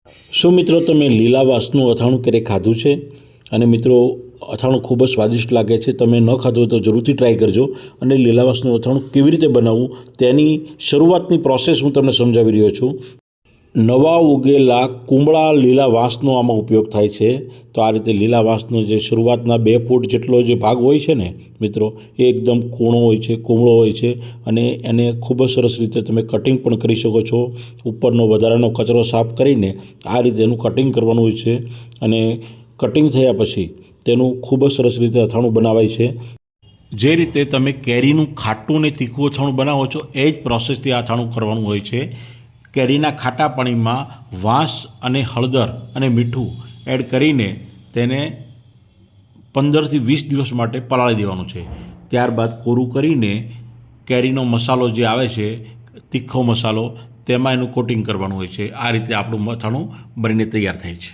શું મિત્રો તમે લીલા વાસનું અથાણું ક્યારેય ખાધું છે? અને મિત્રો અથાણું ખૂબ જ સ્વાદિષ્ટ લાગે છે. તમે ન ખાધું હોય તો જરૂરથી ટ્રાય કરજો. અને લીલા વાસનું અથાણું કેવી રીતે બનાવવું તેની શરૂઆતની પ્રોસેસ હું તમને સમજાવી રહ્યો છું. નવા ઉગેલા કુમળા લીલા વાંસનો આમાં ઉપયોગ થાય છે. તો આ રીતે લીલા વાંસનો જે શરૂઆતના 2 ફૂટ જેટલો જે ભાગ હોય છે ને મિત્રો, એ એકદમ કૂણો હોય છે, કુમળો હોય છે. અને એને ખૂબ જ સરસ રીતે તમે કટિંગ પણ કરી શકો છો. ઉપરનો વધારાનો કચરો સાફ કરીને આ રીતે એનું કટિંગ કરવાનું હોય છે. અને કટિંગ થયા પછી તેનું ખૂબ જ સરસ રીતે અથાણું બનાવાય છે. જે રીતે તમે કેરીનું ખાટું ને તીખું અથાણું બનાવો છો એ જ પ્રોસેસથી આ અથાણું કરવાનું હોય છે. કેરીના ખાટા પાણીમાં વાંસ અને હળદર અને મીઠું એડ કરીને તેને 15થી 20 દિવસ માટે પલાળી દેવાનું છે. ત્યારબાદ કોરું કરીને કેરીનો મસાલો જે આવે છે, તીખો મસાલો, તેમાં એનું કોટિંગ કરવાનું હોય છે. આ રીતે આપણું અથાણું બનીને તૈયાર થાય છે.